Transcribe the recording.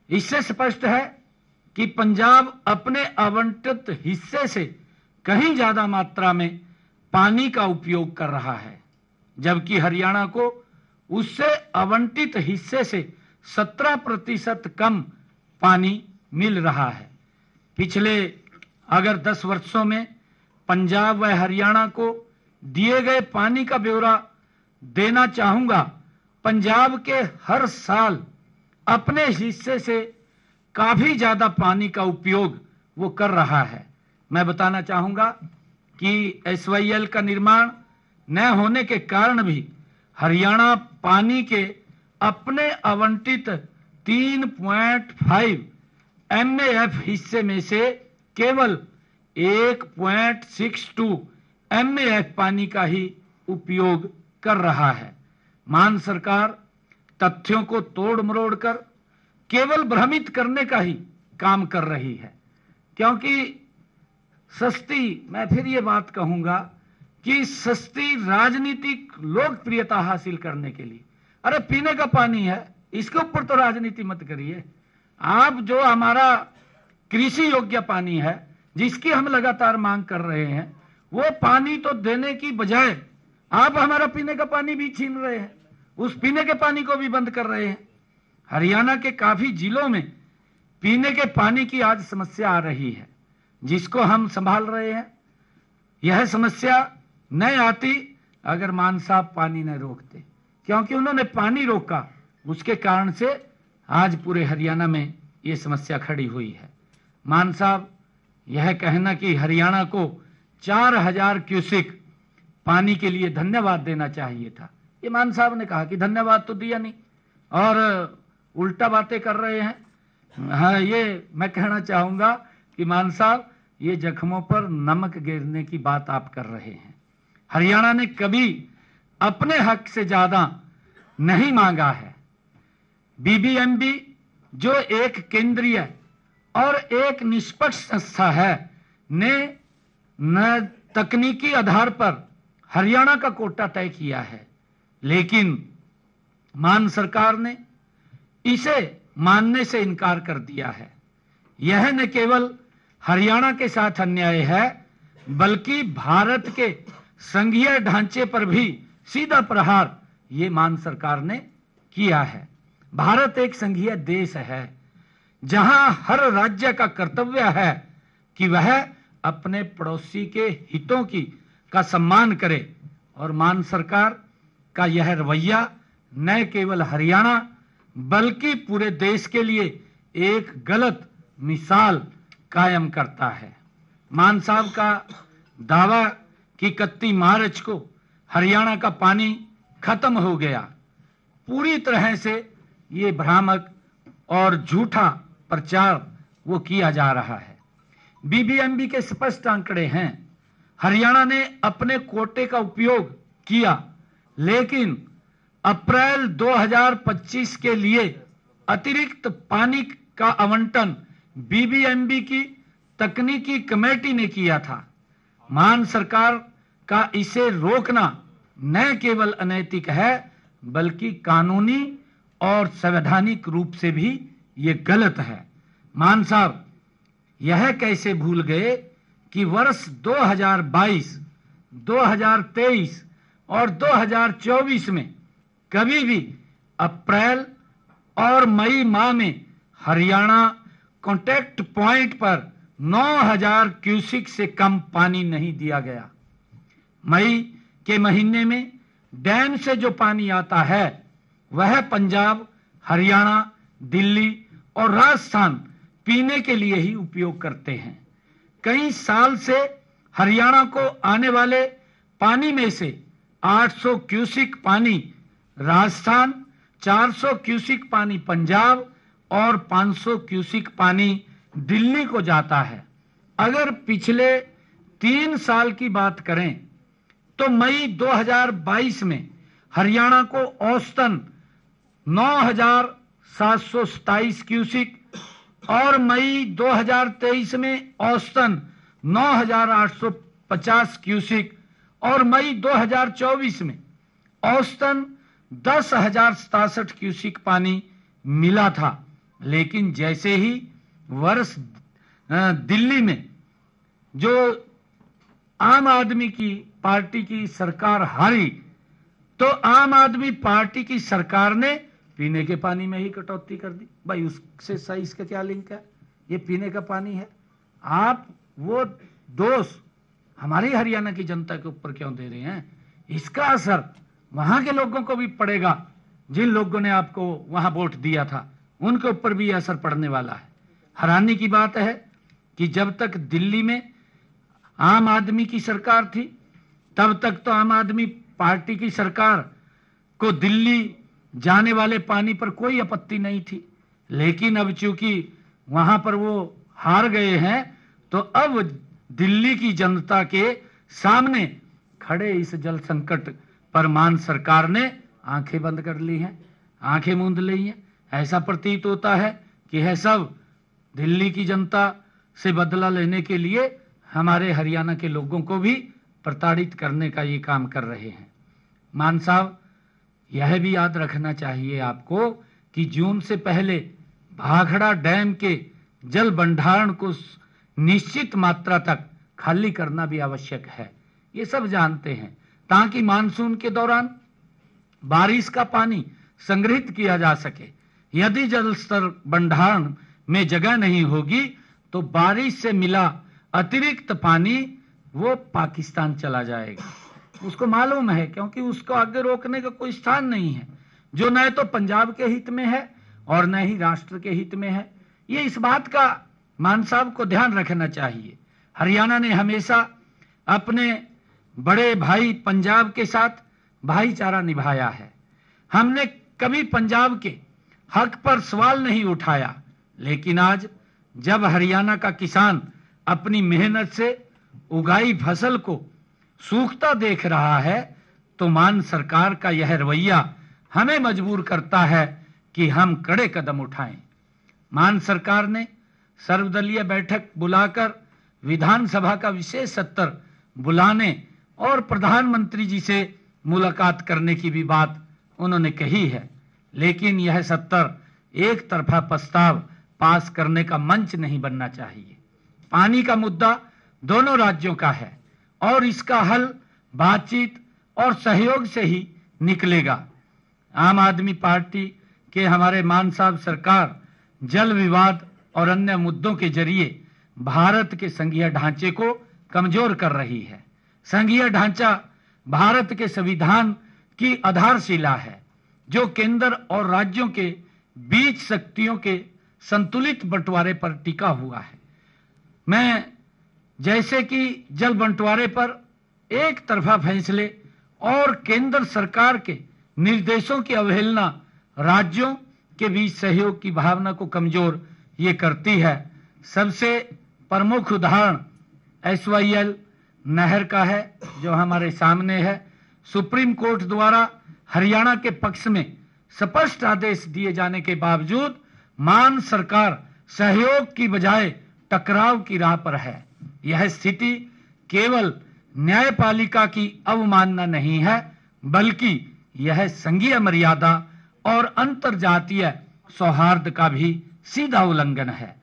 इससे स्पष्ट है कि पंजाब अपने आवंटित हिस्से से कहीं ज्यादा मात्रा में पानी का उपयोग कर रहा है, जबकि हरियाणा को उससे आवंटित हिस्से से 17% कम पानी मिल रहा है। पिछले अगर 10 वर्षों में पंजाब व हरियाणा को दिए गए पानी का ब्यौरा देना चाहूंगा। पंजाब के हर साल अपने हिस्से से काफी ज्यादा पानी का उपयोग वो कर रहा है। मैं बताना चाहूंगा कि SYL का निर्माण न होने के कारण भी हरियाणा पानी के अपने आवंटित 3.5 MAF हिस्से में से केवल 1.62 MAF पानी का ही उपयोग कर रहा है। मान सरकार तथ्यों को तोड़ मरोड़ कर केवल भ्रमित करने का ही काम कर रही है, क्योंकि मैं फिर ये बात कहूंगा कि सस्ती राजनीतिक लोकप्रियता हासिल करने के लिए, अरे पीने का पानी है, इसके ऊपर तो राजनीति मत करिए। आप जो हमारा कृषि योग्य पानी है जिसकी हम लगातार मांग कर रहे हैं, वो पानी तो देने की बजाय आप हमारा पीने का पानी भी छीन रहे हैं, उस पीने के पानी को भी बंद कर रहे हैं। हरियाणा के काफी जिलों में पीने के पानी की आज समस्या आ रही है, जिसको हम संभाल रहे हैं। यह समस्या न आती अगर मान साहब पानी न रोकते, क्योंकि उन्होंने पानी रोका, उसके कारण से आज पूरे हरियाणा में ये समस्या खड़ी हुई है। मान साहब, यह कहना कि हरियाणा को 4000 क्यूसिक पानी के लिए धन्यवाद देना चाहिए था, ये मान साहब ने कहा कि धन्यवाद तो दिया नहीं और उल्टा बातें कर रहे हैं। हाँ, ये मैं कहना चाहूंगा कि मान साहब, ये जख्मों पर नमक गिरने की बात आप कर रहे हैं। हरियाणा ने कभी अपने हक से ज्यादा नहीं मांगा है। BBMB जो एक केंद्रीय और एक निष्पक्ष संस्था है, ने न तकनीकी आधार पर हरियाणा का कोटा तय किया है, लेकिन मान सरकार ने इसे मानने से इनकार कर दिया है। यह न केवल हरियाणा के साथ अन्याय है, बल्कि भारत के संघीय ढांचे पर भी सीधा प्रहार ये मान सरकार ने किया है। भारत एक संघीय देश है, जहां हर राज्य का कर्तव्य है कि वह अपने पड़ोसी के हितों का सम्मान करे, और मान सरकार का यह रवैया न केवल हरियाणा बल्कि पूरे देश के लिए एक गलत मिसाल कायम करता है। मान साहब का दावा कि 31 मार्च को हरियाणा का पानी खत्म हो गया, पूरी तरह से ये भ्रामक और झूठा प्रचार वो किया जा रहा है। BBMB के स्पष्ट आंकड़े हैं, हरियाणा ने अपने कोटे का उपयोग किया, लेकिन अप्रैल 2025 के लिए अतिरिक्त पानी का आवंटन BBMB की तकनीकी कमेटी ने किया था। मान सरकार का इसे रोकना न केवल अनैतिक है, बल्कि कानूनी और संवैधानिक रूप से भी ये गलत है। मान साहब, यह कैसे भूल गए कि वर्ष 2022, 2023 और 2024 में कभी भी अप्रैल और मई माह में हरियाणा कॉन्टैक्ट पॉइंट पर 9000 क्यूसिक से कम पानी नहीं दिया गया। मई के महीने में डैम से जो पानी आता है वह पंजाब, हरियाणा, दिल्ली और राजस्थान पीने के लिए ही उपयोग करते हैं। कई साल से हरियाणा को आने वाले पानी में से 800 क्यूसिक पानी राजस्थान, 400 क्यूसिक पानी पंजाब और 500 क्यूसिक पानी दिल्ली को जाता है। अगर पिछले 3 साल की बात करें तो मई 2022 में हरियाणा को औसतन 9727 क्यूसिक और मई 2023 में औसतन 9850 क्यूसिक और मई 2024 में औसतन 10,067 क्यूसिक पानी मिला था। लेकिन जैसे ही वर्ष दिल्ली में जो आम आदमी की पार्टी की सरकार हारी, तो आम आदमी पार्टी की सरकार ने पीने के पानी में ही कटौती कर दी। भाई उससे सही इसका क्या लिंक है? ये पीने का पानी है, आप वो दोष हमारी हरियाणा की जनता के ऊपर क्यों दे रहे हैं? इसका असर वहां के लोगों को भी पड़ेगा, जिन लोगों ने आपको वहां वोट दिया था उनके ऊपर भी असर पड़ने वाला है। हैरानी की बात है कि जब तक दिल्ली में आम आदमी की सरकार थी, तब तक तो आम आदमी पार्टी की सरकार को दिल्ली जाने वाले पानी पर कोई आपत्ति नहीं थी, लेकिन अब चूंकि वहां पर वो हार गए हैं, तो अब दिल्ली की जनता के सामने खड़े इस जल संकट पर मान सरकार ने आंखें बंद कर ली हैं, आंखें मूंद ली हैं। ऐसा प्रतीत होता है कि यह सब दिल्ली की जनता से बदला लेने के लिए हमारे हरियाणा के लोगों को भी प्रताड़ित करने का ये काम कर रहे हैं। मान साहब, यह भी याद रखना चाहिए आपको कि जून से पहले भाखड़ा डैम के जल भंडारण को निश्चित मात्रा तक खाली करना भी आवश्यक है, ये सब जानते हैं, ताकि मानसून के दौरान बारिश का पानी संग्रहित किया जा सके। यदि जल स्तर भंडारण में जगह नहीं होगी तो बारिश से मिला अतिरिक्त पानी वो पाकिस्तान चला जाएगा। उसको मालूम है, क्योंकि उसको आगे रोकने का कोई स्थान नहीं है, जो न तो पंजाब के हित में है और न ही राष्ट्र के हित में है। ये इस बात का मान साहब को ध्यान रखना चाहिए। हरियाणा ने हमेशा अपने बड़े भाई पंजाब के साथ भाईचारा निभाया है। हमने कभी पंजाब के हक पर सवाल नहीं उठाया, लेकिन आज जब हरियाणा का किसान अपनी मेहनत से उगाई फसल को सूखता देख रहा है, तो मान सरकार का यह रवैया हमें मजबूर करता है कि हम कड़े कदम उठाएं। मान सरकार ने सर्वदलीय बैठक बुलाकर विधानसभा का विशेष सत्र बुलाने और प्रधानमंत्री जी से मुलाकात करने की भी बात उन्होंने कही है, लेकिन यह सत्र एक तरफा प्रस्ताव पास करने का मंच नहीं बनना चाहिए। पानी का मुद्दा दोनों राज्यों का है और इसका हल बातचीत और सहयोग से ही निकलेगा। आम आदमी पार्टी के हमारे मान साहब सरकार जल विवाद और अन्य मुद्दों के जरिए भारत के संघीय ढांचे को कमजोर कर रही है। संघीय ढांचा भारत के संविधान की आधारशिला है, जो केंद्र और राज्यों के बीच शक्तियों के संतुलित बंटवारे पर टिका हुआ है। मैं जैसे कि जल बंटवारे पर एक तरफा फैसले और केंद्र सरकार के निर्देशों की अवहेलना राज्यों के बीच सहयोग की भावना को कमजोर ये करती है। सबसे प्रमुख उदाहरण SYL नहर का है, जो हमारे सामने है। सुप्रीम कोर्ट द्वारा हरियाणा के पक्ष में स्पष्ट आदेश दिए जाने के बावजूद मान सरकार सहयोग की बजाय टकराव की राह पर है। यह स्थिति केवल न्यायपालिका की अवमानना नहीं है, बल्कि यह संघीय मर्यादा और अंतरजातीय सौहार्द का भी सीधा उल्लंघन है।